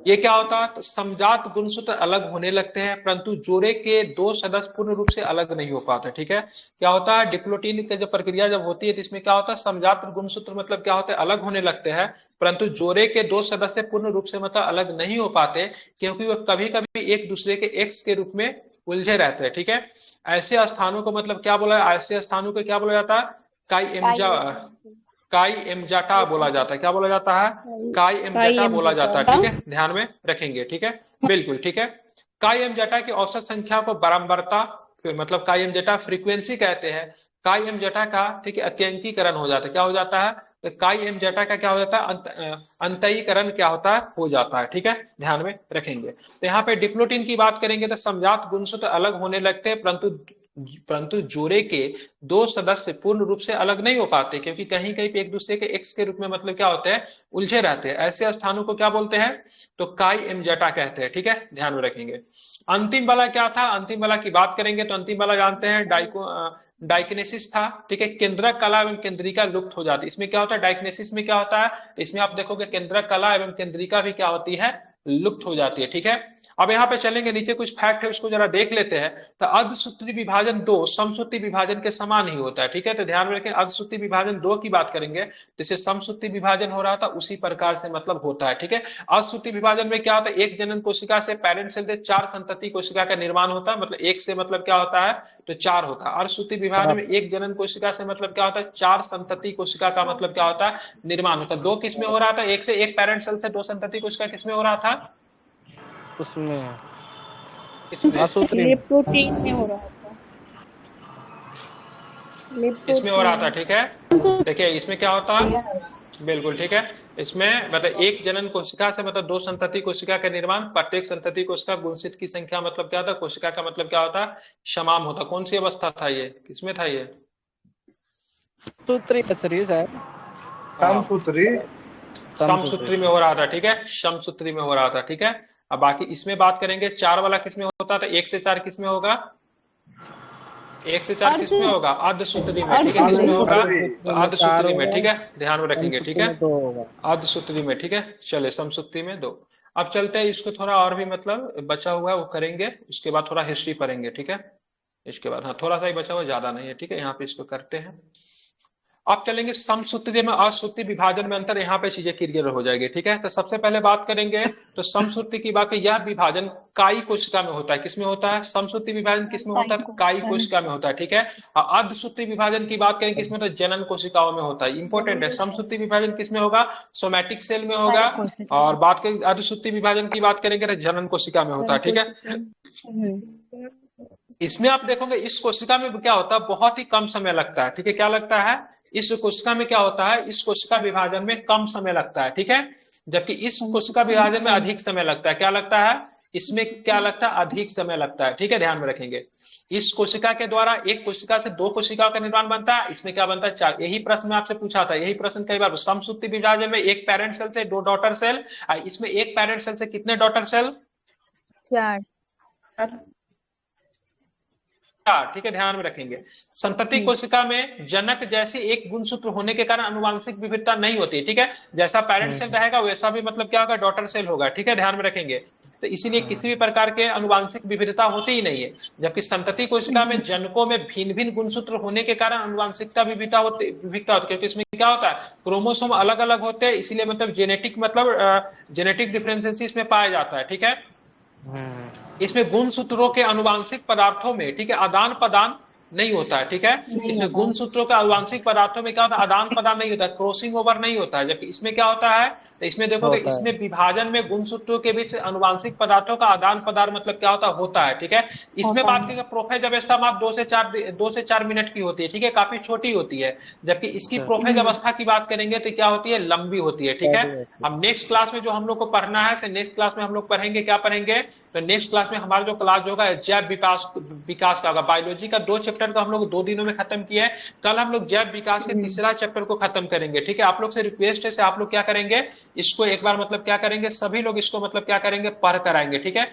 A: ये क्या होता है, तो समजात गुणसूत्र अलग होने लगते हैं, परंतु जोड़े के 2 सदस्य पूर्ण रूप से अलग नहीं हो पाते। ठीक है, क्या होता है, डिप्लोटीन की जब प्रक्रिया जब होती है तो इसमें क्या होता है, समजात गुणसूत्र मतलब क्या होता है, अलग होने लगते हैं, परंतु जोड़े के 2 सदस्य पूर्ण रूप से मतलब अलग नहीं हो पाते, क्योंकि वो कभी कभी एक दूसरे के एक्स के रूप में उलझे रहते हैं। ठीक है, ऐसे स्थानों को मतलब क्या बोला, ऐसे स्थानों को क्या बोला जाता है, काई एमजाटा बोला जाता है। क्या बोला जाता है, काई एमजाटा बोला जाता है। ठीक है, ध्यान में रखेंगे। ठीक है, बिल्कुल ठीक है। काई एमजाटा की औसत संख्या को बारंबारता मतलब काई एमजाटा फ्रीक्वेंसी कहते हैं। काई एमजाटा का, ठीक है, अत्यंकीकरण हो जाता है। क्या हो जाता है, तो काई एमजाटा का क्या हो जाता है, अंतईकरण क्या होता है, हो जाता है। ठीक है, ध्यान में रखेंगे। तो यहाँ पे डिप्लोटीन की बात करेंगे तो समजात गुणसूत्र अलग होने लगते हैं, परंतु परंतु जोड़े के दो सदस्य पूर्ण रूप से अलग नहीं हो पाते, क्योंकि कहीं कहीं पे एक दूसरे के एक्स के रूप में मतलब क्या होते हैं, उलझे रहते हैं। ऐसे स्थानों को क्या बोलते हैं, तो काई एमजेटा कहते हैं। ठीक है, ध्यान में रखेंगे। अंतिम वाला क्या था, अंतिम वाला की बात करेंगे तो अंतिम वाला जानते हैं डाइकिनेसिस था। ठीक है, केंद्रक कला एवं केंद्रिका लुप्त हो जाती है। इसमें क्या होता है, डाइकिनेसिस में क्या होता है, इसमें आप देखोगे केंद्रक कला एवं केंद्रिका भी क्या होती है, लुप्त हो जाती है। ठीक है, अब यहाँ पे चलेंगे, नीचे कुछ फैक्ट है उसको जरा देख लेते हैं। तो अर्धसूत्री विभाजन 2 समसूत्री विभाजन के समान ही होता है। ठीक है, तो ध्यान में रखें, अर्धसूत्री विभाजन 2 की बात करेंगे जैसे समसूत्री विभाजन हो रहा था उसी प्रकार से मतलब होता है। ठीक है, अर्धसूत्री विभाजन में क्या होता है, एक जनन कोशिका से पेरेंट सेल से 4 संतति कोशिका का निर्माण होता है। मतलब एक से मतलब क्या होता है, तो 4 होता है। अर्धसूत्री विभाजन में एक जनन कोशिका से मतलब क्या होता है, 4 संतति कोशिका का मतलब क्या होता है, निर्माण होता है। 2 किसमें हो रहा था, एक से एक पेरेंट सेल से 2 संतति कोशिका किसमें हो रहा था,
C: उसमें
B: लेप्टोप्रोटीन में हो रहा था,
A: इसमें हो रहा था। ठीक है, देखिए इसमें क्या होता है, बिल्कुल ठीक है, इसमें मतलब एक जनन कोशिका से मतलब 2 संतति कोशिका का निर्माण, प्रत्येक संतति कोशिका गुणसित की संख्या मतलब क्या था, कोशिका का मतलब क्या होता है, समान होता। कौन सी अवस्था था ये, किसमें था ये, समसूत्री में हो रहा था। ठीक है, समसूत्री में हो रहा था। ठीक है, अब बाकी इसमें बात करेंगे 4 वाला किसमें होता था, 1 से 4 किसमें होगा, 1 से 4 किसमें होगा, अर्धसूत्री में। ठीक है, किसमें होगा, अर्धसूत्री में। ठीक है, ध्यान में रखेंगे। ठीक है, अर्धसूत्री में। ठीक है, चले समसूत्री में 2। अब चलते हैं, इसको थोड़ा और भी मतलब बचा हुआ है वो करेंगे, उसके बाद थोड़ा हिस्ट्री पढ़ेंगे। ठीक है, इसके बाद हाँ थोड़ा सा ही बचा हुआ, ज्यादा नहीं है। ठीक है, यहाँ पे इसको करते हैं। अब चलेंगे समसूत्री में असूत्री विभाजन में अंतर, यहाँ पे चीजें क्लियर हो जाएगी। ठीक है, तो सबसे पहले बात करेंगे तो समसूत्री की बात है, यह विभाजन काई कोशिका में होता है। किसमें होता है, समसूत्री विभाजन किसमें होता है, काई कोशिका में होता है। ठीक है, और अर्धसूत्री विभाजन की बात करेंगे किसमें, तो जनन कोशिकाओं में होता है। इंपॉर्टेंट है, समसूत्री विभाजन किसमें होगा, सोमैटिक सेल में होगा, और बात करें अर्धसूत्री विभाजन की बात करेंगे तो जनन कोशिका में होता है। ठीक है, इसमें आप देखोगे इस कोशिका में क्या होता है, बहुत ही कम समय लगता है। ठीक है, क्या लगता है, इस कोशिका में क्या होता है, इस कोशिका विभाजन में कम समय लगता है। ठीक है, जबकि इस कोशिका विभाजन में अधिक समय लगता है। क्या लगता है, इसमें क्या लगता है, अधिक समय लगता है। ठीक है, ध्यान में रखेंगे। इस कोशिका के द्वारा एक कोशिका से 2 कोशिकाओं का निर्माण बनता है, इसमें क्या बनता है, 4। यही प्रश्न में आपसे पूछा था, यही प्रश्न कई बार। समसूत्री विभाजन में एक पेरेंट सेल से 2 डॉटर सेल, इसमें एक पेरेंट सेल से कितने डॉटर सेल,
F: 4।
A: ठीक है, ध्यान में रखेंगे। संतति कोशिका में जनक जैसे एक गुणसूत्र होने के कारण अनुवांशिक विविधता नहीं होती। ठीक है, जैसा पेरेंट सेल रहेगा वैसा भी मतलब क्या होगा, डॉटर सेल होगा। ठीक है, ध्यान में रखेंगे। तो इसीलिए किसी भी प्रकार के अनुवांशिक विविधता होती ही नहीं है। जबकि संतति कोशिका में जनकों में भिन्न भिन्न गुणसूत्र होने के कारण अनुवांशिकता विविधता होती, क्योंकि इसमें क्या होता है, क्रोमोसोम अलग अलग होते हैं, इसीलिए मतलब जेनेटिक डिफरेंशिएशन इसमें पाया जाता है। ठीक है, इसमें गुणसूत्रों के अनुवांशिक पदार्थों में, ठीक है, आदान प्रदान नहीं होता है। ठीक है, इसमें गुणसूत्रों के अनुवांशिक पदार्थों में क्या होता है, आदान प्रदान नहीं होता है, क्रॉसिंग ओवर नहीं होता है। जबकि इसमें क्या होता है, तो इसमें देखोगे इसमें विभाजन में गुणसूत्रों के बीच अनुवांशिक पदार्थों का आदान प्रदान मतलब क्या होता है। ठीक है, इसमें बात करेंगे प्रोफेज अवस्था में 2 से 4 मिनट की होती है। ठीक है, काफी छोटी होती है। जबकि इसकी प्रोफेज अवस्था की बात करेंगे तो क्या होती है, लंबी होती है। ठीक है, अब नेक्स्ट क्लास में जो हम लोग को पढ़ना है, नेक्स्ट क्लास में हम लोग पढ़ेंगे, क्या पढ़ेंगे, तो नेक्स्ट क्लास में हमारा जो क्लास होगा जैव विकास का होगा। बायोलॉजी का 2 चैप्टर को हम लोग 2 दिनों में खत्म किया है। कल हम लोग जैव विकास के तीसरा चैप्टर को खत्म करेंगे। ठीक है, आप लोग से रिक्वेस्ट है, आप लोग क्या करेंगे, इसको एक बार मतलब क्या करेंगे, सभी लोग इसको मतलब क्या करेंगे, पढ़ कर आएंगे। ठीक है,